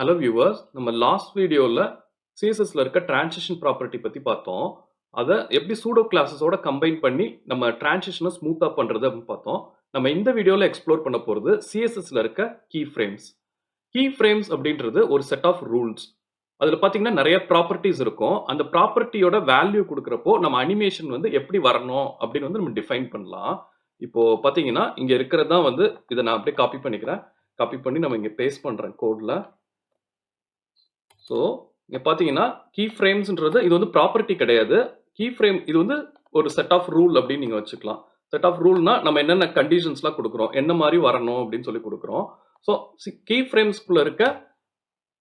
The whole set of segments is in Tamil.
ஹலோ வியூவர்ஸ், நம்ம லாஸ்ட் வீடியோவில் சிஎஸ்எஸ்ல இருக்க டிரான்சிஷன் ப்ராப்பர்ட்டி பற்றி பார்த்தோம். அதை எப்படி சூடோ கிளாஸஸோட கம்பைன் பண்ணி நம்ம டிரான்சிஷனை ஸ்மூத்தாக பண்ணுறது அப்படின்னு பார்த்தோம். நம்ம இந்த வீடியோவில் எக்ஸ்ப்ளோர் பண்ண போகிறது சிஎஸ்எஸ்ல இருக்க கீ ஃப்ரேம்ஸ். கீ ஃப்ரேம்ஸ் அப்படின்றது ஒரு செட் ஆஃப் ரூல்ஸ். அதில் பார்த்தீங்கன்னா நிறைய ப்ராப்பர்ட்டிஸ் இருக்கும். அந்த ப்ராப்பர்ட்டியோட வேல்யூ கொடுக்குறப்போ நம்ம அனிமேஷன் வந்து எப்படி வரணும் அப்படின்னு வந்து நம்ம டிஃபைன் பண்ணலாம். இப்போ பார்த்தீங்கன்னா இங்கே இருக்கிறது தான் வந்து இதை நான் அப்படியே காப்பி பண்ணிக்கிறேன். காப்பி பண்ணி நம்ம இங்கே பேஸ்ட் பண்ணுறேன் கோடில். ஸோ இங்கே பார்த்தீங்கன்னா கீ ஃப்ரேம்ஸ்ன்றது இது வந்து ப்ராப்பர்ட்டி கிடையாது. கீ ஃப்ரேம் இது வந்து ஒரு செட் ஆஃப் ரூல் அப்படின்னு நீங்கள் வச்சுக்கலாம். செட் ஆஃப் ரூல்னா நம்ம என்னென்ன கண்டிஷன்ஸ்லாம் கொடுக்குறோம், என்ன மாதிரி வரணும் அப்படின்னு சொல்லி கொடுக்குறோம். ஸோ கீ ஃப்ரேம்ஸ்குள்ளே இருக்க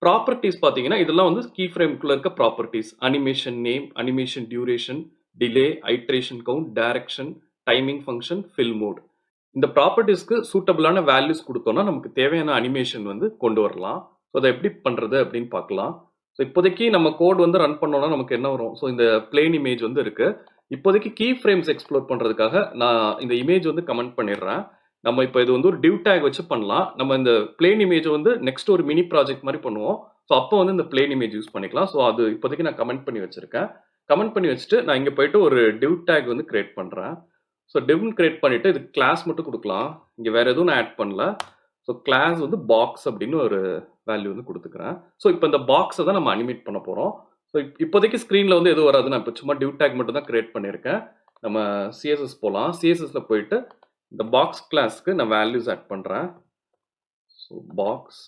ப்ராப்பர்ட்டிஸ் பார்த்தீங்கன்னா இதெல்லாம் வந்து கீ ஃப்ரேம்குள்ளே இருக்க properties. Animation name, animation duration, delay, iteration count, direction, timing function, fill mode. இந்த ப்ராப்பர்ட்டிஸ்க்கு சூட்டபிளான வேல்யூஸ் கொடுத்தோம்னா நமக்கு தேவையான அனிமேஷன் வந்து கொண்டு வரலாம். ஸோ அதை எப்படி பண்ணுறது அப்படின்னு பார்க்கலாம். ஸோ இப்போதைக்கு நம்ம கோட் வந்து ரன் பண்ணோம்னா நமக்கு என்ன வரும்? ஸோ இந்த பிளேன் இமேஜ் வந்து இருக்கு. இப்போதைக்கு கீ ஃப்ரேம்ஸ் எக்ஸ்ப்ளோர் பண்ணுறதுக்காக நான் இந்த இமேஜ் வந்து கமெண்ட் பண்ணிடுறேன். நம்ம இப்போ இது வந்து ஒரு டிவ் டேக் வச்சு பண்ணலாம். நம்ம இந்த பிளேன் இமேஜ் வந்து நெக்ஸ்ட் ஒரு மினி ப்ராஜெக்ட் மாதிரி பண்ணுவோம். ஸோ அப்போ வந்து இந்த பிளேன் இமேஜ் யூஸ் பண்ணிக்கலாம். ஸோ அது இப்போதைக்கு நான் கமெண்ட் பண்ணி வச்சிருக்கேன். கமெண்ட் பண்ணி வச்சுட்டு நான் இங்கே போயிட்டு ஒரு டிவ் டேக் வந்து கிரியேட் பண்ணுறேன். ஸோ டிவ்னு கிரியேட் பண்ணிட்டு இது கிளாஸ் மட்டும் கொடுக்கலாம். இங்கே வேற எதுவும் நான் ஆட் பண்ணல. ஸோ கிளாஸ் வந்து பாக்ஸ் அப்படின்னு ஒரு வேல்யூ வந்து கொடுத்துக்கிறேன். ஸோ இப்போ இந்த பாக்ஸை தான் நம்ம அனிமேட் பண்ண போகிறோம். ஸோ இப்போதைக்கு ஸ்க்ரீனில் வந்து எதுவும் வராது. நான் இப்போ சும்மா டிவ் டேக் மட்டும் தான் கிரியேட் பண்ணியிருக்கேன். நம்ம சிஎஸ்எஸ் போகலாம். சிஎஸ்எஸ்ல போயிட்டு இந்த பாக்ஸ் கிளாஸ்க்கு நான் வேல்யூஸ் ஆட் பண்ணுறேன். ஸோ பாக்ஸ்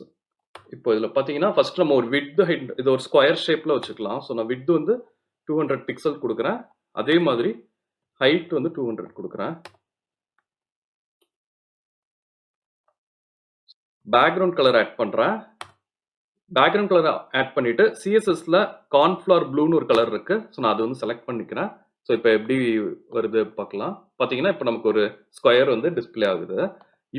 இப்போ இதில் பார்த்தீங்கன்னா ஃபர்ஸ்ட் நம்ம ஒரு விட்த் ஹைட் இது ஒரு ஸ்கொயர் ஷேப்பில் வச்சுக்கலாம். ஸோ நான் விட்த் வந்து 200 பிக்சல் கொடுக்குறேன். அதே மாதிரி ஹைட் வந்து 200 கொடுக்குறேன். பேக்ரவுண்ட் கலர் ஆட் பண்ணுறேன். பேக்ரவுண்ட் கலர் ஆட் பண்ணிட்டு சிஎஸ்எஸ்ல கார்ன்ஃப்ளவர் ப்ளூன்னு ஒரு கலர் இருக்கு. ஸோ நான் அது வந்து செலக்ட் பண்ணிக்கிறேன். ஸோ இப்போ எப்படி வருது பார்க்கலாம். பார்த்தீங்கன்னா இப்போ நமக்கு ஒரு ஸ்கொயர் வந்து டிஸ்பிளே ஆகுது.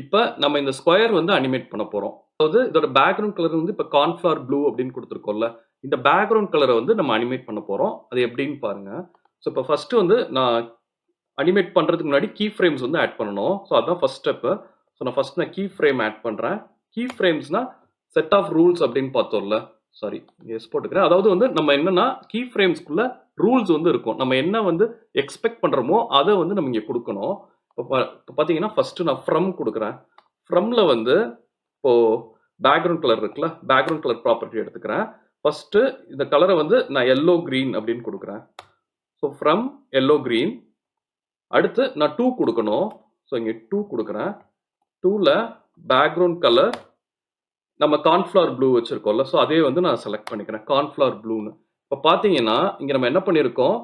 இப்போ நம்ம இந்த ஸ்கொயர் வந்து அனிமேட் பண்ண போகிறோம். அதாவது இதோட பேக்ரவுண்ட் கலர் வந்து இப்போ கார்ன்ஃப்ளவர் ப்ளூ அப்படின்னு கொடுத்துருக்கோம்ல, இந்த பேக்ரவுண்ட் கலரை வந்து நம்ம அனிமேட் பண்ண போகிறோம். அது எப்படின்னு பாருங்க. ஸோ இப்போ ஃபர்ஸ்ட் வந்து நான் அனிமேட் பண்ணுறதுக்கு முன்னாடி கீ ஃப்ரேம்ஸ் வந்து ஆட் பண்ணணும். ஸோ அதுதான் ஃபர்ஸ்ட் ஸ்டெப்பு. ஸோ நான் ஃபர்ஸ்ட் கீ ஃப்ரேம் ஆட் பண்ணுறேன். கீ ஃப்ரேம்ஸ்னா செட் ஆஃப் ரூல்ஸ் அப்படின்னு பார்த்தோம்ல, சாரி எஸ் போட்டுக்கிறேன். அதாவது வந்து நம்ம என்னன்னா கீ ஃப்ரேம்ஸ்குள்ள ரூல்ஸ் வந்து இருக்கும். நம்ம என்ன வந்து எக்ஸ்பெக்ட் பண்ணுறோமோ அதை வந்து நம்ம இங்கே கொடுக்கணும். இப்போ பார்த்தீங்கன்னா ஃபர்ஸ்ட் நான் ஃப்ரம் கொடுக்குறேன். ஃப்ரம்ல வந்து இப்போ பேக்ரவுண்ட் கலர் இருக்குல்ல, பேக்ரவுண்ட் கலர் ப்ராப்பர்ட்டி எடுத்துக்கிறேன். ஃபர்ஸ்ட் இந்த கலரை வந்து நான் எல்லோ கிரீன் அப்படின்னு கொடுக்குறேன். So from yellow green. அடுத்து நான் 2 கொடுக்கணும். ஸோ இங்கே 2 கொடுக்குறேன். 2ல பேக்ரவுண்ட் கலர் நம்ம கார்ன்ஃப்ளவர் ப்ளூ வச்சிருக்கோம்ல, ஸோ அதே வந்து நான் செலக்ட் பண்ணிக்கிறேன் கார்ன்ஃப்ளவர் ப்ளூன்னு. இப்போ பார்த்தீங்கன்னா இங்கே நம்ம என்ன பண்ணியிருக்கோம்,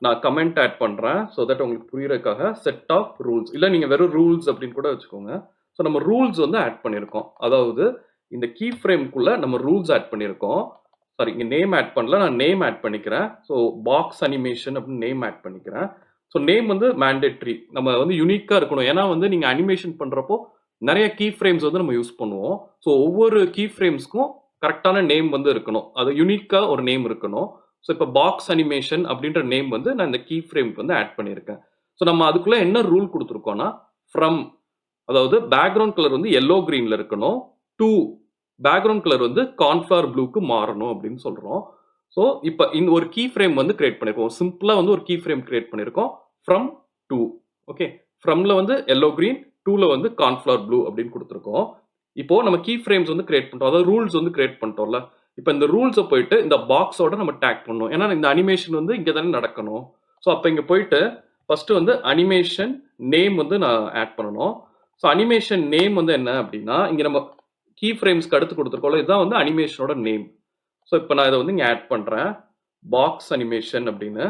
நான் கமெண்ட் ஆட் பண்ணுறேன். ஸோ தட் உங்களுக்கு புரியறதுக்காக செட் ஆஃப் ரூல்ஸ், இல்லை நீங்கள் வெறும் ரூல்ஸ் அப்படின்னு கூட வச்சுக்கோங்க. ஸோ நம்ம ரூல்ஸ் வந்து ஆட் பண்ணியிருக்கோம். அதாவது இந்த கீ ஃப்ரேம்குள்ளே நம்ம ரூல்ஸ் ஆட் பண்ணியிருக்கோம். சாரி, இங்கே நேம் ஆட் பண்ணல, நான் நேம் ஆட் பண்ணிக்கிறேன். ஸோ பாக்ஸ் அனிமேஷன் அப்படின்னு நேம் ஆட் பண்ணிக்கிறேன். ஸோ நேம் வந்து மேண்டேட்ரி, நம்ம வந்து யூனிக்காக இருக்கணும். ஏன்னா வந்து நீங்கள் அனிமேஷன் பண்ணுறப்போ நிறைய கீ ஃப்ரேம்ஸ் வந்து நம்ம யூஸ் பண்ணுவோம். ஸோ ஒவ்வொரு கீ ஃப்ரேம்ஸ்க்கும் கரெக்டான நேம் வந்து இருக்கணும். அது யூனிக்காக ஒரு நேம் இருக்கணும். ஸோ இப்போ பாக்ஸ் அனிமேஷன் அப்படின்ற நேம் வந்து நான் இந்த கீ ஃப்ரேம்க்கு வந்து ஆட் பண்ணியிருக்கேன். ஸோ நம்ம அதுக்குள்ளே என்ன ரூல் கொடுத்துருக்கோம்னா ஃப்ரம், அதாவது பேக்ரவுண்ட் கலர் வந்து எல்லோ கிரீனில் இருக்கணும். 2 பேக்ரவுண்ட் கலர் வந்து கார்ன்ஃப்ளவர் ப்ளூக்கு மாறணும் அப்படின்னு சொல்கிறோம். ஸோ இப்போ இந்த ஒரு கீ ஃப்ரேம் வந்து கிரியேட் பண்ணியிருக்கோம். சிம்பிளாக வந்து ஒரு கீ ஃப்ரேம் கிரியேட் பண்ணியிருக்கோம். From 2, okay. ஃப்ரம்ல வந்து எல்லோ கிரீன், 2ல வந்து கார்ன்ஃப்ளவர் ப்ளூ அப்படின்னு கொடுத்துருக்கோம். இப்போ நம்ம கீ ஃப்ரேம்ஸ் வந்து கிரியேட் பண்ணிட்டோம், அதாவது ரூல்ஸ் வந்து கிரியேட் பண்ணிட்டோம்ல. இப்போ இந்த ரூல்ஸை போயிட்டு இந்த பாக்ஸோட நம்ம டேக் பண்ணணும். ஏன்னா இந்த அனிமேஷன் வந்து இங்கே தானே நடக்கணும். ஸோ அப்போ இங்கே போயிட்டு ஃபர்ஸ்ட் வந்து அனிமேஷன் நேம் வந்து நான் ஆட் பண்ணணும். ஸோ அனிமேஷன் நேம் வந்து என்ன அப்படின்னா இங்கே நம்ம கீ ஃப்ரேம்ஸ்க்கு அடுத்து கொடுத்துருக்கோம்ல, இதுதான் வந்து அனிமேஷனோட நேம். ஸோ இப்போ நான் இதை வந்து இங்கே ஆட் பண்ணுறேன், பாக்ஸ் அனிமேஷன் அப்படின்னு.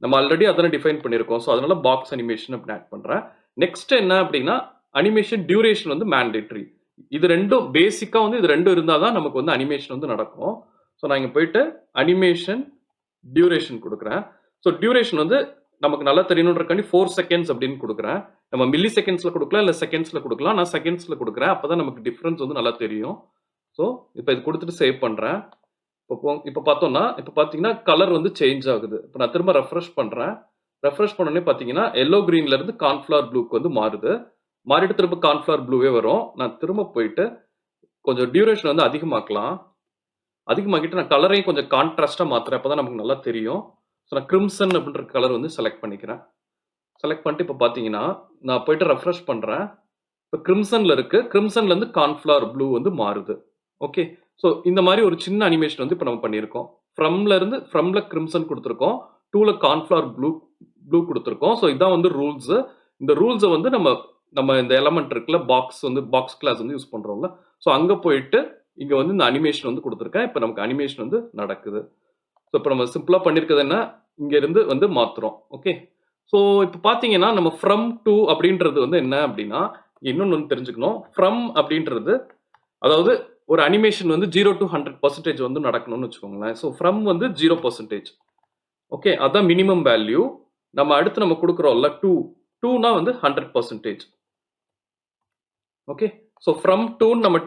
நம்ம ஆல்ரெடி அதனை டிஃபைன் பண்ணியிருக்கோம். ஸோ அதனால பாக்ஸ் அனிமேஷன் அப்படின்னு ஆட் பண்ணுறேன். நெக்ஸ்ட் என்ன அப்படின்னா அனிமேஷன் டியூரேஷன் வந்து மேண்டேட்ரி. இது ரெண்டும் பேசிக்காக வந்து இது ரெண்டும் இருந்தால் தான் நமக்கு வந்து அனிமேஷன் வந்து நடக்கும். ஸோ நான் இங்கே போயிட்டு அனிமேஷன் டியூரேஷன் கொடுக்குறேன். ஸோ டியூரேஷன் வந்து நமக்கு நல்லா தெரியணுன்றக்காண்டி 4 செகண்ட்ஸ் அப்படின்னு கொடுக்குறேன். நம்ம மில்லி செகண்ட்ஸில் கொடுக்கலாம், இல்லை செகண்ட்ஸில் கொடுக்கலாம். நான் செகண்ட்ஸில் கொடுக்குறேன். அப்போ தான் நமக்கு டிஃப்ரென்ஸ் வந்து நல்லா தெரியும். ஸோ இப்போ இது கொடுத்துட்டு சேவ் பண்ணுறேன். இப்போ பார்த்தோம்னா இப்போ பார்த்தீங்கன்னா கலர் வந்து சேஞ்ச் ஆகுது. இப்போ நான் திரும்ப ரெஃப்ரெஷ் பண்ணுறேன். ரெஃப்ரெஷ் பண்ணோடனே பார்த்தீங்கன்னா எல்லோ கிரீன்ல இருந்து கார்ன்ஃப்ளவர் ப்ளூக்கு வந்து மாறுது. மாறிட்டு திரும்ப கார்ன்ஃப்ளவர் ப்ளூவே வரும். நான் திரும்ப போயிட்டு கொஞ்சம் டியூரேஷன் வந்து அதிகமாக்கலாம். அதிகமாக்கிட்டு நான் கலரையும் கொஞ்சம் கான்ட்ராஸ்டா மாத்துறேன். அப்பதான் நமக்கு நல்லா தெரியும். ஸோ நான் கிரிம்சன் அப்படின்ற கலர் வந்து செலக்ட் பண்ணிக்கிறேன். செலக்ட் பண்ணிட்டு இப்போ பார்த்தீங்கன்னா, நான் போயிட்டு ரெஃப்ரெஷ் பண்றேன். இப்போ கிரிம்சன்ல இருக்கு. கிரிம்சன்ல இருந்து கார்ன்ஃப்ளவர் ப்ளூ வந்து மாறுது. ஓகே. ஸோ இந்த மாதிரி ஒரு சின்ன அனிமேஷன் வந்து இப்போ நம்ம பண்ணியிருக்கோம். ஃப்ரம்ல கிரிம்சன் கொடுத்துருக்கோம். டூல கார்ன்ஃப்ளவர் ப்ளூ கொடுத்துருக்கோம். ஸோ இதான் வந்து ரூல்ஸ். இந்த ரூல்ஸை வந்து நம்ம இந்த எலமெண்ட் இருக்குல்ல, பாக்ஸ் கிளாஸ் வந்து யூஸ் பண்றோம்ல. ஸோ அங்க போயிட்டு இங்க வந்து இந்த அனிமேஷன் வந்து கொடுத்துருக்கேன். இப்போ நமக்கு அனிமேஷன் வந்து நடக்குது. ஸோ இப்போ நம்ம சிம்பிளா பண்ணிருக்கிறது என்ன, இங்க இருந்து வந்து மாத்துறோம். ஓகே. ஸோ இப்போ பாத்தீங்கன்னா நம்ம ஃப்ரம் டு அப்படின்றது வந்து என்ன அப்படின்னா, இன்னொன்னு வந்து தெரிஞ்சுக்கணும். ஃப்ரம் அப்படின்றது அதாவது ஒரு அனிமேஷன் வந்து 0 to 100% வந்து நடக்கணும்னு வச்சுக்கோங்களேன். ஸோ ஃப்ரம் வந்து 0%. ஓகே, அதான் மினிமம் வேல்யூ. அடுத்து நம்ம கொடுக்குறோம்ல டூனா வந்து 100%. ஓகே. ஸோ ஃப்ரம் டூ நம்ம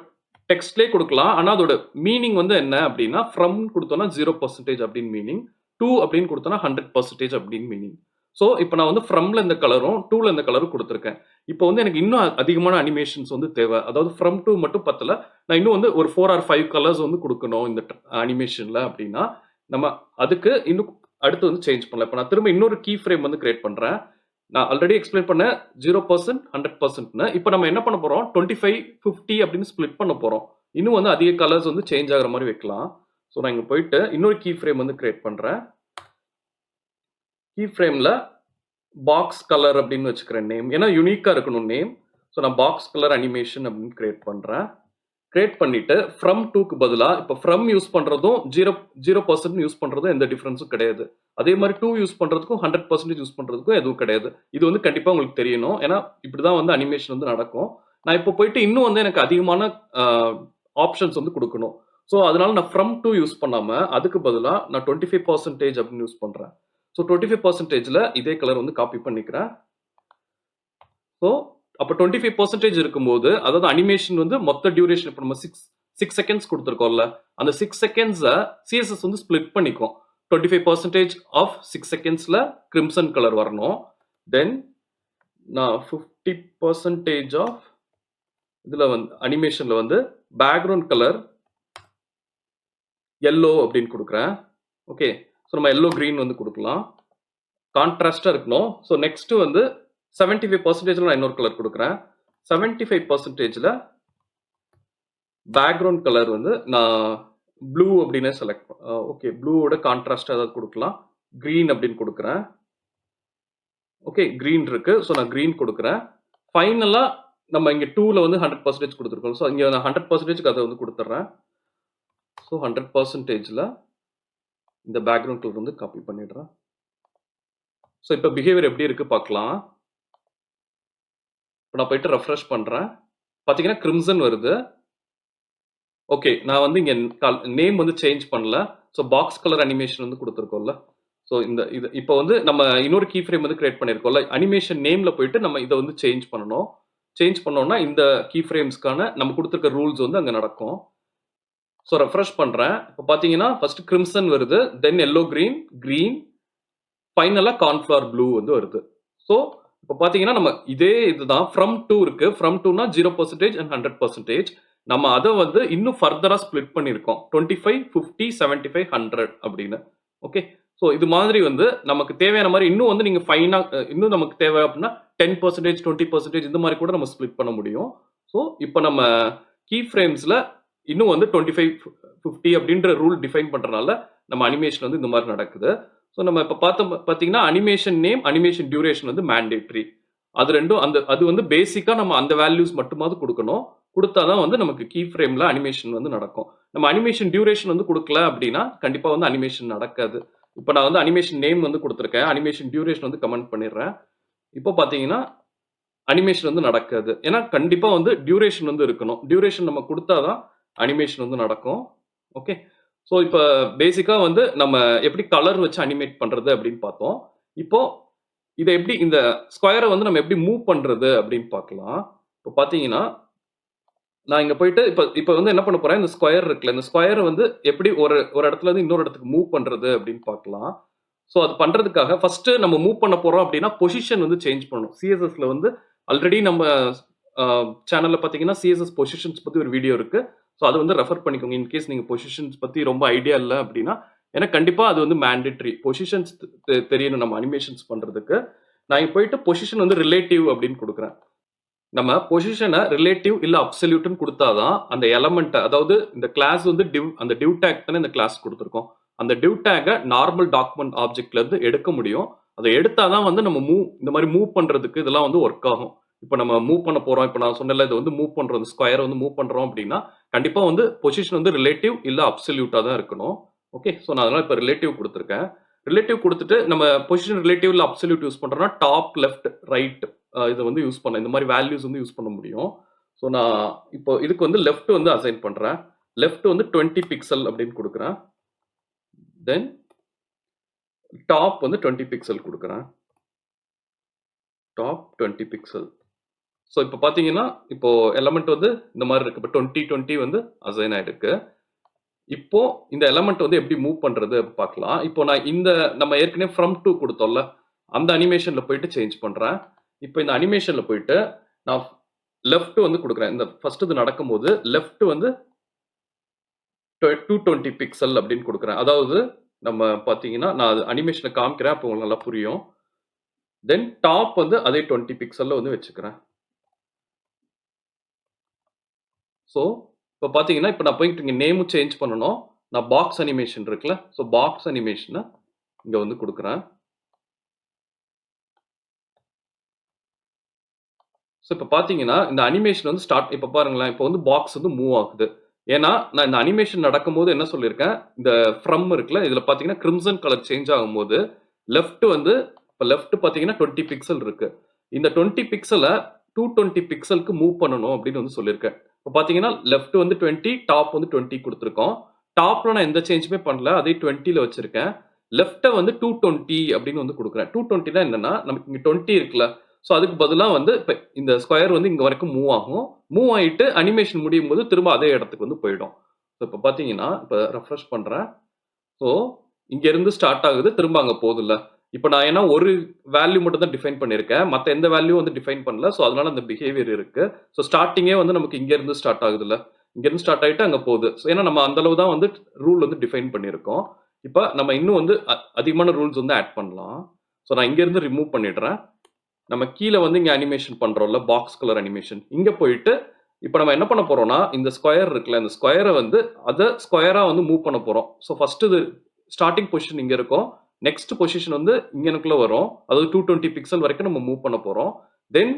டெக்ஸ்ட்லேயே கொடுக்கலாம். ஆனால் அதோட மீனிங் வந்து என்ன அப்படின்னா, ஃப்ரம் கொடுத்தோம்னா 0% அப்படின்னு மீனிங், டூ அப்படின்னு கொடுத்தோம்னா 100% அப்படின்னு மீனிங். ஸோ இப்போ நான் வந்து ஃப்ரம்ல இந்த கலரும் டூல இந்த கலரும் கொடுத்துருக்கேன். இப்போ வந்து எனக்கு இன்னும் அதிகமான அனிமேஷன்ஸ் வந்து தேவை. அதாவது ஃப்ரம் டூ மட்டும் பத்தல, நான் இன்னும் வந்து ஒரு 4 or 5 கலர்ஸ் வந்து கொடுக்கணும் இந்த அனிமேஷன்ல அப்படின்னா, நம்ம அதுக்கு இன்னும் அடுத்து வந்து சேஞ்ச் பண்ணலாம். இப்போ நான் திரும்ப இன்னொரு கீ ஃப்ரேம் வந்து கிரியேட் பண்றேன். நான் ஆல்ரெடி எக்ஸ்பிளைன் பண்ண 0%, 100%. இப்போ நம்ம என்ன பண்ண போறோம், 25, 50 அப்படின்னு ஸ்பிளிட் பண்ண போறோம். இன்னும் வந்து அதிக கலர்ஸ் வந்து சேஞ்ச் ஆகிற மாதிரி வைக்கலாம். ஸோ நான் இங்க போயிட்டு இன்னொரு கீ ஃப்ரேம் வந்து கிரியேட் பண்றேன். கீ ஃப்ரேம்ல பாக்ஸ் கலர் அப்படின்னு வச்சுக்கிறேன் நேம். ஏன்னா யூனிக்கா இருக்கணும் நேம். ஸோ நான் பாக்ஸ் கலர் அனிமேஷன் அப்படின்னு கிரியேட் பண்றேன். கிரியேட் பண்ணிட்டு ஃப்ரம் டூக்கு பதிலா இப்போ ஃப்ரம் யூஸ் பண்றதும் 0% யூஸ் பண்றதும் எந்த டிஃபரன்ஸும் கிடையாது. அதே மாதிரி டூ யூஸ் பண்றதுக்கும் 100% யூஸ் பண்றதுக்கும் எதுவும் கிடையாது. இது வந்து கண்டிப்பா உங்களுக்கு தெரியணும். ஏன்னா இப்படிதான் வந்து அனிமேஷன் வந்து நடக்கும். நான் இப்போ போயிட்டு இன்னும் வந்து எனக்கு அதிகமான ஆப்ஷன்ஸ் வந்து கொடுக்கணும். ஸோ அதனால நான் ஃப்ரம் டூ யூஸ் பண்ணாம அதுக்கு பதிலா நான் 25% அப்படின்னு யூஸ் பண்றேன். ஸோ 25%ல இதே கலர் வந்து காப்பி பண்ணிக்கிறேன். ஸோ அப்போ 25% இருக்கும்போது, அதாவது அனிமேஷன் வந்து மொத்த டியூரேஷன் இப்போ நம்ம 6 செகண்ட்ஸ் கொடுத்துருக்கோம்ல, அந்த 6 செகண்ட்ஸை CSS வந்து ஸ்பிளிட் பண்ணிக்கும். 25% ஆஃப் 6 செகண்ட்ஸ்ல கிரிம்சன் கலர் வரணும். தென் நான் 50% ஆஃப் இதுல வந்து அனிமேஷன்ல வந்து பேக்ரவுண்ட் கலர் yellow அப்படின்னு கொடுக்குறேன். ஓகே. ஸோ நம்ம yellow green வந்து கொடுக்கலாம். கான்ட்ராஸ்டா இருக்கணும். ஸோ நெக்ஸ்ட் வந்து 75%ல நான் இன்னொரு கலர் கொடுக்குறேன். 75%ல பேக்ரவுண்ட் கலர் வந்து நான் ப்ளூ அப்படின்னு செலக்ட் ஓகே, ப்ளூவோட கான்ட்ராஸ்டா ஏதாவது கொடுக்கலாம். கிரீன் அப்படின்னு கொடுக்குறேன். ஓகே, கிரீன் இருக்கு. ஸோ நான் கிரீன் கொடுக்குறேன். ஃபைனலா நம்ம இங்க 2ல வந்து 100% கொடுத்துருக்கோம். ஸோ இங்க நான் 100%க்கு அதை வந்து கொடுத்துட்றேன். ஸோ 100%ல இந்த பேக்ரவுண்ட் கலர் வந்து காப்பி பண்ணிடுறேன். ஸோ இப்போ பிஹேவியர் எப்படி இருக்கு பார்க்கலாம். இப்போ நான் போயிட்டு ரெஃப்ரெஷ் பண்றேன். பார்த்தீங்கன்னா கிரிம்சன் வருது. ஓகே, நான் வந்து இங்க நேம் வந்து சேஞ்ச் பண்ணல. ஸோ பாக்ஸ் கலர் அனிமேஷன் வந்து கொடுத்துருக்கோம்ல. ஸோ இது இப்போ வந்து நம்ம இன்னொரு கீ ஃப்ரேம் வந்து கிரியேட் பண்ணியிருக்கோம்ல, அனிமேஷன் நேம்ல போயிட்டு நம்ம இதை வந்து சேஞ்ச் பண்ணணும். சேஞ்ச் பண்ணோம்னா இந்த கீ ஃப்ரேம்ஸ்க்கான நம்ம கொடுத்துருக்க ரூல்ஸ் வந்து அங்கே நடக்கும். ஸோ ரெஃப்ரெஷ் பண்றேன். இப்போ பார்த்தீங்கன்னா ஃபர்ஸ்ட் கிரிம்சன் வருது, தென் எல்லோ கிரீன், ஃபைனலா கார்ன்ஃப்ளவர் ப்ளூ வந்து வருது. ஸோ இப்போ பார்த்தீங்கன்னா நம்ம இதே இதுதான் ஃப்ரம் டூ இருக்கு. ஃப்ரம் டூனா 0% அண்ட் 100%. நம்ம அதை வந்து இன்னும் ஃபர்தரா ஸ்பிளிட் பண்ணியிருக்கோம். 25, 50, 75, 100 அப்படின்னு. ஓகே. ஸோ இது மாதிரி வந்து நமக்கு தேவையான மாதிரி இன்னும் வந்து நீங்க ஃபைனா இன்னும் நமக்கு தேவை அப்படின்னா 10%, 20% இந்த மாதிரி கூட நம்ம ஸ்பிளிட் பண்ண முடியும். ஸோ இப்போ நம்ம கீ ஃப்ரேம்ஸ்ல இன்னும் வந்து 25, 50 அப்படின்ற ரூல் டிஃபைன் பண்றதுனால நம்ம அனிமேஷன் வந்து இந்த மாதிரி நடக்குது. ஸோ நம்ம இப்போ பார்த்தீங்கன்னா அனிமேஷன் நேம், அனிமேஷன் டியூரேஷன் வந்து மேண்டேட்ரி. அது ரெண்டும் அது வந்து பேசிக்கா நம்ம அந்த வேல்யூஸ் மட்டுமாவது கொடுக்கணும். கொடுத்தாதான் வந்து நமக்கு கீ ஃப்ரேம்ல அனிமேஷன் வந்து நடக்கும். நம்ம அனிமேஷன் டியூரேஷன் வந்து கொடுக்கல அப்படின்னா கண்டிப்பா வந்து அனிமேஷன் நடக்காது. இப்போ நான் வந்து அனிமேஷன் நேம் வந்து கொடுத்துருக்கேன். அனிமேஷன் டியூரேஷன் வந்து கமெண்ட் பண்ணிடுறேன். இப்போ பார்த்தீங்கன்னா அனிமேஷன் வந்து நடக்காது. ஏன்னா கண்டிப்பா வந்து டியூரேஷன் வந்து இருக்கணும். டியூரேஷன் நம்ம கொடுத்தாதான் அனிமேஷன் வந்து நடக்கும். ஓகே. ஸோ இப்போ பேசிக்கா வந்து நம்ம எப்படி கலர் வச்சு அனிமேட் பண்றது அப்படின்னு பார்த்தோம். இப்போ இதை எப்படி இந்த ஸ்கொயரை வந்து நம்ம எப்படி மூவ் பண்றது அப்படின்னு பார்க்கலாம். இப்போ பார்த்தீங்கன்னா நான் இங்க போயிட்டு இப்போ வந்து என்ன பண்ண போறேன், இந்த ஸ்கொயர் இருக்குல்ல, இந்த ஸ்கொயரை வந்து எப்படி ஒரு இடத்துல இருந்து இன்னொரு இடத்துக்கு மூவ் பண்றது அப்படின்னு பார்க்கலாம். ஸோ அது பண்றதுக்காக ஃபர்ஸ்ட் நம்ம மூவ் பண்ண போறோம் அப்படின்னா பொசிஷன் வந்து சேஞ்ச் பண்ணணும். சிஎஸ்எஸ்ல வந்து ஆல்ரெடி நம்ம சேனல்ல பார்த்தீங்கன்னா சிஎஸ்எஸ் பொசிஷன்ஸ் பத்தி ஒரு வீடியோ இருக்கு. ஸோ அது வந்து ரெஃபர் பண்ணிக்கோங்க. இன்கேஸ் நீங்கள் பொசிஷன்ஸ் பற்றி ரொம்ப ஐடியா இல்லை அப்படின்னா, ஏன்னா கண்டிப்பாக அது வந்து மேண்டேட்ரி. பொசிஷன்ஸ் தெரியணும் நம்ம அனிமேஷன்ஸ் பண்ணுறதுக்கு. நான் இங்கே போயிட்டு பொசிஷன் வந்து ரிலேட்டிவ் அப்படின்னு கொடுக்குறேன். நம்ம பொசிஷனை ரிலேட்டிவ் இல்ல அப்சல்யூட்னு கொடுத்தாதான் அந்த எலமெண்ட்டை, அதாவது இந்த கிளாஸ் வந்து அந்த டிவ் டேக் தானே இந்த கிளாஸ் கொடுத்துருக்கோம். அந்த டிவ் டேக்கை நார்மல் டாக்குமெண்ட் ஆப்ஜெக்ட்ல இருந்து எடுக்க முடியும். அதை எடுத்தாதான் வந்து நம்ம இந்த மாதிரி மூவ் பண்றதுக்கு இதெல்லாம் வந்து ஒர்க் ஆகும். இப்போ நம்ம மூவ் பண்ண போறோம், இப்போ நான் சொன்னல இது வந்து மூவ் பண்றோம், ஸ்கொயரை வந்து மூவ் பண்றோம் அப்படின்னா கண்டிப்பா வந்து பொசிஷன் வந்து ரிலேட்டிவ் இல்ல அப்சல்யூட்டா தான் இருக்கணும். ஓகே, ஸோ நான் அதனால இப்போ ரிலேட்டிவ் கொடுத்துருக்கேன். ரிலேட்டிவ் கொடுத்துட்டு நம்ம பொசிஷன் ரிலேட்டிவ் இல்ல அப்சல்யூட் யூஸ் பண்றோம்னா டாப், லெஃப்ட், ரைட் இதை வந்து யூஸ் பண்ண, இந்த மாதிரி வேல்யூஸ் வந்து யூஸ் பண்ண முடியும். ஸோ நான் இப்போ இதுக்கு வந்து லெஃப்ட் வந்து அசைன் பண்றேன். லெஃப்ட் வந்து 20 பிக்சல் அப்படின்னு கொடுக்குறேன். தென் டாப் வந்து 20 பிக்சல் கொடுக்குறேன். Top 20 pixel. ஸோ இப்போ பார்த்தீங்கன்னா இப்போ எலமெண்ட் வந்து இந்த மாதிரி இருக்கு. இப்போ 20 வந்து அசைன் ஆயிருக்கு. இப்போ இந்த எலமெண்ட் வந்து எப்படி மூவ் பண்றது பார்க்கலாம். இப்போ நான் இந்த நம்ம ஏற்கனவே ஃப்ரம் டு கொடுத்தோம்ல, அந்த அனிமேஷன்ல போயிட்டு சேஞ்ச் பண்றேன். இப்போ இந்த அனிமேஷன்ல போயிட்டு நான் லெஃப்ட் வந்து கொடுக்குறேன். இந்த ஃபர்ஸ்ட் இது நடக்கும்போது லெஃப்ட் வந்து 220 பிக்சல் அப்படின்னு கொடுக்குறேன். அதாவது நம்ம பார்த்தீங்கன்னா நான் அனிமேஷனை காமிக்கிறேன், அப்போ உங்களுக்கு நல்லா புரியும். தென் டாப் வந்து அதே 20 பிக்சல்ல வந்து வச்சுக்கிறேன். ஸோ இப்போ பார்த்தீங்கன்னா இப்போ நான் போயிட்டு இங்கே நேமும் சேஞ்ச் பண்ணணும். நான் பாக்ஸ் அனிமேஷன் இருக்குல்ல, ஸோ பாக்ஸ் அனிமேஷனை இங்கே வந்து கொடுக்குறேன். ஸோ இப்போ பார்த்தீங்கன்னா இந்த அனிமேஷன் வந்து ஸ்டார்ட், இப்போ பாருங்களேன், இப்போ வந்து பாக்ஸ் வந்து மூவ் ஆகுது. ஏன்னா நான் இந்த அனிமேஷன் நடக்கும்போது என்ன சொல்லியிருக்கேன், இந்த ஃப்ரம் இருக்குல்ல, இதில் பார்த்தீங்கன்னா கிரிம்சன் கலர் சேஞ்ச் ஆகும்போது லெஃப்ட் வந்து இப்போ லெஃப்ட் பார்த்தீங்கன்னா 20 பிக்சல் இருக்கு. இந்த 20 பிக்சலை 220 பிக்சலுக்கு மூவ் பண்ணணும் அப்படின்னு வந்து சொல்லியிருக்கேன். இப்போ பார்த்தீங்கன்னா லெஃப்ட் வந்து 20, டாப் வந்து 20 கொடுத்துருக்கோம். டாப்ல நான் எந்த சேஞ்சுமே பண்ணல, அதே 20ல வச்சிருக்கேன். லெஃப்ட்டை வந்து 220 அப்படின்னு வந்து கொடுக்குறேன். 220 என்னன்னா நமக்கு இங்கே 20 இருக்குல்ல, ஸோ அதுக்கு பதிலாக வந்து இப்போ இந்த ஸ்கொயர் வந்து இங்கே வரைக்கும் மூவ் ஆகும். மூவ் ஆகிட்டு அனிமேஷன் முடியும் போது திரும்ப அதே இடத்துக்கு வந்து போயிடும். ஸோ இப்போ பார்த்தீங்கன்னா இப்போ ரெஃப்ரெஷ் பண்ணுறேன். ஸோ இங்கேருந்து ஸ்டார்ட் ஆகுது, திரும்ப அங்கே போகுதுல்ல. இப்போ நான் ஏன்னா ஒரு வேல்யூ மட்டும் தான் டிஃபைன் பண்ணியிருக்கேன், மற்ற எந்த வேல்யூ வந்து டிஃபைன் பண்ணல. ஸோ அதனால அந்த பிஹேவியர் இருக்கு. ஸோ ஸ்டார்டிங்கே வந்து நமக்கு இங்கேருந்து ஸ்டார்ட் ஆகுதுல்ல, இங்கேருந்து ஸ்டார்ட் ஆகிட்டு அங்கே போகுது. ஸோ ஏன்னா நம்ம அந்த அளவு தான் வந்து ரூல் வந்து டிஃபைன் பண்ணியிருக்கோம். இப்போ நம்ம இன்னும் வந்து அதிகமான ரூல்ஸ் வந்து ஆட் பண்ணலாம். ஸோ நான் இங்கேருந்து ரிமூவ் பண்ணிடுறேன். நம்ம கீழே வந்து இங்கே அனிமேஷன் பண்ணுறோம்ல, பாக்ஸ் கலர் அனிமேஷன், இங்கே போயிட்டு இப்போ நம்ம என்ன பண்ண போறோம்னா இந்த ஸ்கொயர் இருக்குல்ல, இந்த ஸ்கொயரை வந்து அதை ஸ்கொயராக வந்து மூவ் பண்ண போகிறோம். ஸோ ஃபர்ஸ்ட் இது ஸ்டார்டிங் பொசிஷன் இங்கே இருக்கும், நெக்ஸ்ட் பொசிஷன் வந்து இங்கனுக்குள்ள வரும். அதாவது 220 பிக்சல் வரைக்கும் நம்ம மூவ் பண்ண போகிறோம். தென்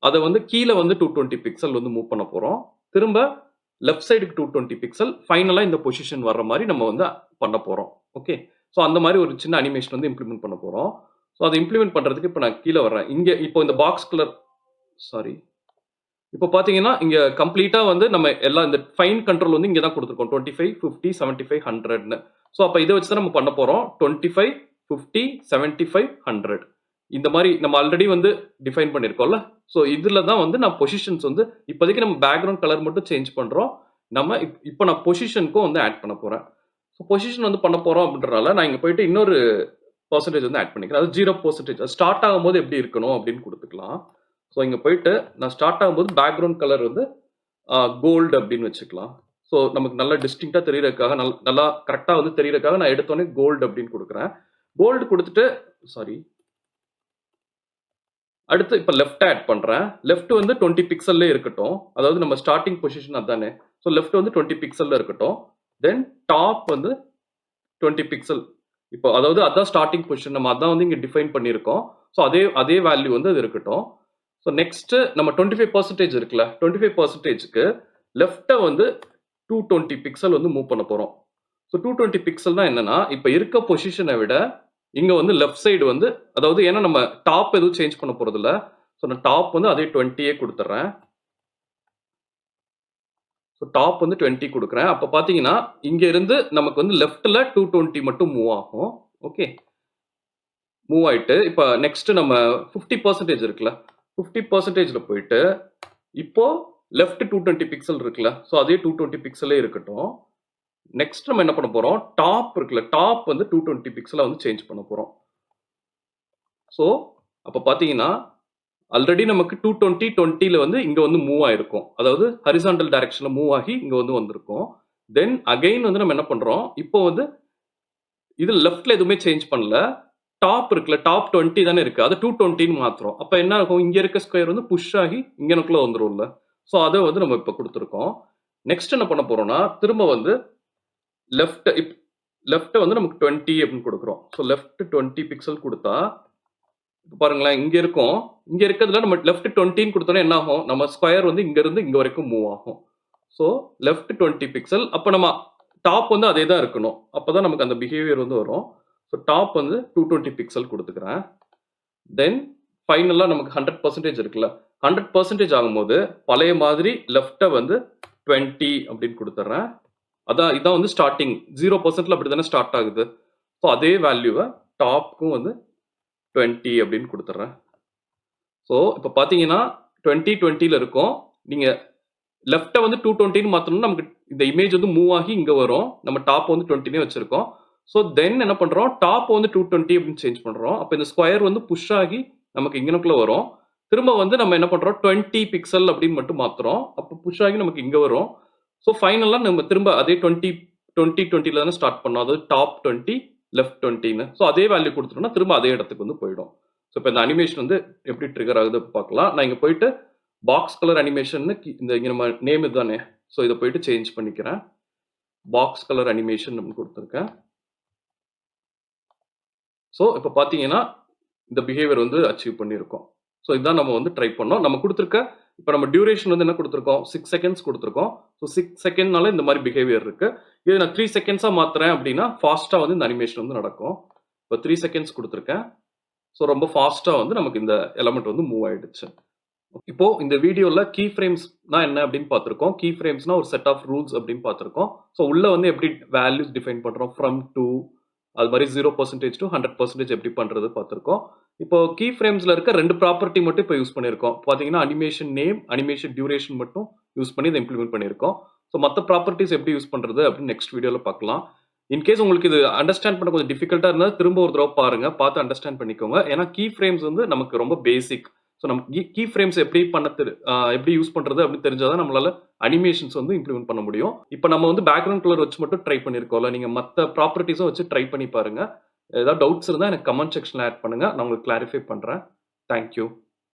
அதை வந்து கீழே வந்து 220 பிக்சல் வந்து மூவ் பண்ண போகிறோம். திரும்ப லெஃப்ட் சைடுக்கு 220 பிக்சல், ஃபைனலாக இந்த பொசிஷன் வர்ற மாதிரி நம்ம வந்து பண்ண போகிறோம். ஓகே, ஸோ அந்த மாதிரி ஒரு சின்ன அனிமேஷன் வந்து இம்ப்ளிமெண்ட் பண்ண போகிறோம். ஸோ அதை இம்ப்ளிமெண்ட் பண்ணுறதுக்கு இப்போ நான் கீழே வர்றேன். இங்கே இப்போ இந்த பாக்ஸ் கலர், சாரி, இப்போ பார்த்தீங்கன்னா இங்கே கம்ப்ளீட்டாக வந்து நம்ம எல்லாம் இந்த ஃபைன் கண்ட்ரோல் வந்து இங்கே தான் கொடுத்துருக்கோம், 25, 50, 75, 100ன்னு. ஸோ அப்போ இதை வச்சு தான் நம்ம பண்ண போகிறோம். 25, 50, 75, 100 இந்த மாதிரி நம்ம ஆல்ரெடி வந்து டிஃபைன் பண்ணியிருக்கோம்ல. ஸோ இதில் தான் வந்து நான் பொசிஷன்ஸ் வந்து இப்போதைக்கு நம்ம பேக்ரவுண்ட் கலர் மட்டும் சேஞ்ச் பண்ணுறோம். நம்ம இப்போ நான் பொசிஷனுக்கும் வந்து ஆட் பண்ண போகிறேன். ஸோ பொசிஷன் வந்து பண்ண போகிறோம் அப்படின்றனால நான் இங்கே போயிட்டு இன்னொரு பர்சன்டேஜ் வந்து ஆட் பண்ணிக்கிறேன். அது 0%. ஸ்டார்ட் ஆகும்போது எப்படி இருக்கணும் அப்படின்னு கொடுத்துக்கலாம். ஸோ இங்கே போயிட்டு நான் ஸ்டார்ட் ஆகும்போது பேக்ரவுண்ட் கலர் வந்து கோல்டு அப்படின்னு வச்சுக்கலாம். ஸோ நமக்கு நல்லா டிஸ்டிங்காக தெரியறதுக்காக, நல்லா கரெக்டாக வந்து தெரியறதுக்காக நான் எடுத்தோடனே கோல்டு அப்படின்னு கொடுக்குறேன். கோல்டு கொடுத்துட்டு, சாரி, அடுத்து இப்போ லெஃப்ட் ஆட் பண்ணுறேன். லெஃப்ட் வந்து 20 பிக்சல்லே இருக்கட்டும், அதாவது நம்ம ஸ்டார்டிங் பொசிஷன் அதானே. ஸோ லெஃப்ட் வந்து 20 பிக்சல்ல இருக்கட்டும். தென் டாப் வந்து 20 பிக்சல். இப்போ அதாவது அதான் ஸ்டார்டிங் பொசிஷன், நம்ம அதான் வந்து இங்கே டிஃபைன் பண்ணியிருக்கோம். ஸோ அதே வேல்யூ வந்து அது இருக்கட்டும். ஸோ நெக்ஸ்ட் நம்ம 25% இருக்குல்ல, 25%க்கு லெஃப்ட்டை வந்து 220 பிக்சல் வந்து மூவ் பண்ண போகிறோம். ஸோ 220 பிக்சல்னா என்னன்னா, இப்போ இருக்க பொசிஷனை விட இங்கே வந்து லெஃப்ட் சைடு வந்து, அதாவது ஏன்னா நம்ம டாப் எதுவும் சேஞ்ச் பண்ண போகிறது இல்லை, ஸோ நான் டாப் வந்து அதே 20 கொடுத்துட்றேன். ஸோ டாப் வந்து 20 கொடுக்குறேன். அப்போ பார்த்தீங்கன்னா இங்கே இருந்து நமக்கு வந்து லெஃப்ட்டில் 220 மட்டும் மூவ் ஆகும். ஓகே, மூவ் ஆகிட்டு இப்போ நெக்ஸ்ட் நம்ம 50% இருக்குல்ல, 50%ல போயிட்டு இப்போ லெஃப்ட் 220 பிக்சல் இருக்குல்ல, ஸோ அதே 220 பிக்சலே இருக்கட்டும். நெக்ஸ்ட் நம்ம என்ன பண்ண போறோம், டாப் இருக்குல்ல, டாப் வந்து 220 பிக்சலா வந்து சேஞ்ச் பண்ண போறோம். ஸோ அப்போ பார்த்தீங்கன்னா ஆல்ரெடி நமக்கு 220 20ல வந்து இங்க வந்து மூவ் ஆயிருக்கும். அதாவது ஹரிசாண்டல் டைரக்ஷன்ல மூவ் ஆகி இங்க வந்து வந்திருக்கும். தென் அகைன் வந்து நம்ம என்ன பண்றோம், இப்போ வந்து இது லெஃப்ட்ல எதுவுமே சேஞ்ச் பண்ணல. டாப் இருக்குல்ல, டாப் 20 தானே இருக்கு. அத 220ன்னு மாத்துறோம். அப்ப என்ன ஆகும், இங்க இருக்க ஸ்கொயர் வந்து புஷ் ஆகி இங்கனக்குள்ள வந்துரும்ல. சோ அத வந்து நம்ம இப்ப குடுத்துருக்கோம். நெக்ஸ்ட் என்ன பண்ண போறோம்னா, திரும்ப வந்து லெஃப்ட் லெஃப்ட் வந்து நமக்கு 20 அப்படின்னு குடுக்குறோம். சோ லெஃப்ட் 20 பிக்சல் குடுத்தா, இப்ப பாருங்களேன் இங்க இருக்கும். இங்க இருக்கிறதுல நம்ம லெஃப்ட் 20ன்னு குடுத்தோம்னா என்ன ஆகும், நம்ம ஸ்கொயர் வந்து இங்க இருந்து இங்க வரைக்கும் மூவ் ஆகும். So left 20 pixel. அப்ப நம்ம டாப் வந்து அதே தான் இருக்கணும். அப்பதான் நமக்கு அந்த பிஹேவியர் வந்து வரும். ஸோ டாப் வந்து 220 பிக்சல் கொடுத்துக்கிறேன். தென் ஃபைனலாக நமக்கு 100% இருக்குல்ல, 100% ஆகும்போது பழைய மாதிரி லெஃப்ட்டை வந்து 20 அப்படின்னு கொடுத்துட்றேன். இதான் வந்து ஸ்டார்டிங் 0%ல அப்படி தானே ஸ்டார்ட் ஆகுது. ஸோ அதே வேல்யூவை டாப்க்கும் வந்து 20 அப்படின்னு கொடுத்துட்றேன். ஸோ இப்போ பார்த்தீங்கன்னா 2020ல இருக்கும். நீங்கள் லெஃப்ட்டை வந்து 220ன்னு மாற்றணும்னா நமக்கு இந்த இமேஜ் வந்து மூவ் ஆகி இங்கே வரும். நம்ம டாப் வந்து 20னே வச்சிருக்கோம். ஸோ தென் என்ன பண்ணுறோம், டாப் வந்து 220 அப்படின்னு சேஞ்ச் பண்ணுறோம். அப்போ இந்த ஸ்கொயர் வந்து புஷ் ஆகி நமக்கு இங்கனக்குள்ள வரும். திரும்ப வந்து நம்ம என்ன பண்ணுறோம், 20 பிக்சல் அப்படின்னு மட்டும் மாற்றுறோம். அப்போ புஷ் ஆகி நமக்கு இங்கே வரும். ஸோ ஃபைனலாக நம்ம திரும்ப அதே 2020ல தானே ஸ்டார்ட் பண்ணோம். அதாவது டாப் 20 லெஃப்ட் 20ன்னு. ஸோ அதே வேல்யூ கொடுத்துட்டோம்னா திரும்ப அதே இடத்துக்கு வந்து போயிடும். ஸோ இப்போ இந்த அனிமேஷன் வந்து எப்படி ட்ரிகர் ஆகுது பார்க்கலாம். நான் இங்கே போயிட்டு பாக்ஸ் கலர் அனிமேஷன் இங்க நம்ம நேம் இதுதானே. ஸோ இதை போயிட்டு சேஞ்ச் பண்ணிக்கிறேன். பாக்ஸ் கலர் அனிமேஷன் நம்ம கொடுத்துருக்கேன். ஸோ இப்போ பார்த்தீங்கன்னா இந்த பிஹேவியர் வந்து அச்சீவ் பண்ணியிருக்கோம். ஸோ இதான் நம்ம வந்து ட்ரை பண்ணோம். நம்ம கொடுத்துருக்க இப்போ நம்ம டியூரேஷன் வந்து என்ன கொடுத்துருக்கோம், 6 செகண்ட்ஸ் கொடுத்துருக்கோம். ஸோ 6 செகண்ட்னால இந்த மாதிரி பிஹேவியர் இருக்கு. இது நான் 3 செகண்ட்ஸாக மாத்துறேன் அப்படின்னா ஃபாஸ்ட்டாக வந்து இந்த அனிமேஷன் வந்து நடக்கும். இப்போ 3 செகண்ட்ஸ் கொடுத்துருக்கேன். ஸோ ரொம்ப ஃபாஸ்ட்டாக வந்து நமக்கு இந்த எலமெண்ட் வந்து மூவ் ஆயிடுச்சு. இப்போ இந்த வீடியோல கீ ஃப்ரேம்ஸ்னா என்ன அப்படின்னு பார்த்திருக்கோம். கீ ஃப்ரேம்ஸ்னா ஒரு செட் ஆஃப் ரூல்ஸ் அப்படின்னு பார்த்திருக்கோம். ஸோ உள்ள வந்து எப்படி வேல்யூஸ் டிஃபைன் பண்றோம், ஃப்ரம் டு அது மாதிரி 0% டு 100% எப்படி பண்றது பார்த்திருக்கோம். இப்போ கீ ஃப்ரேம்ஸ்ல இருக்க 2 ப்ராப்பர்ட்டி மட்டும் இப்போ யூஸ் பண்ணியிருக்கோம். பார்த்தீங்கன்னா அனிமேஷன் நேம், அனிமேஷன் டியூரேஷன் மட்டும் யூஸ் பண்ணி இதை இம்ப்ளிமெண்ட் பண்ணியிருக்கோம். ஸோ மற்ற ப்ராப்பர்ட்டிஸ் எப்படி யூஸ் பண்றது அப்படின்னு நெக்ஸ்ட் வீடியோல பார்க்கலாம். இன்கேஸ் உங்களுக்கு இது அண்டர்ஸ்டாண்ட் பண்ண கொஞ்சம் டிஃபிகல்ட்டா இருந்தா திரும்ப ஒரு தடவை பாருங்க, பார்த்து அண்டர்ஸ்டாண்ட் பண்ணிக்கோங்க. ஏன்னா கீ ஃப்ரேம்ஸ் வந்து நமக்கு ரொம்ப பேசிக். ஸோ நமக்கு கீ ஃப்ரேம்ஸ் எப்படி எப்படி யூஸ் பண்றது அப்படின்னு தெரிஞ்சாதான் நம்மளால அனிமேஷன்ஸ் வந்து இம்ப்ளிமெண்ட் பண்ண முடியும். இப்போ நம்ம வந்து பேக்ரவுண்ட் கலர் வச்சு மட்டும் ட்ரை பண்ணியிருக்கோம்ல, நீங்க மற்ற ப்ராப்பர்ட்டிஸும் வச்சு ட்ரை பண்ணி பாருங்க. ஏதாவது டவுட்ஸ் இருந்தால் எனக்கு கமெண்ட் செக்ஷன்ல ஆட் பண்ணுங்க, நான் உங்களுக்கு கிளாரிஃபை பண்றேன். தேங்க்யூ.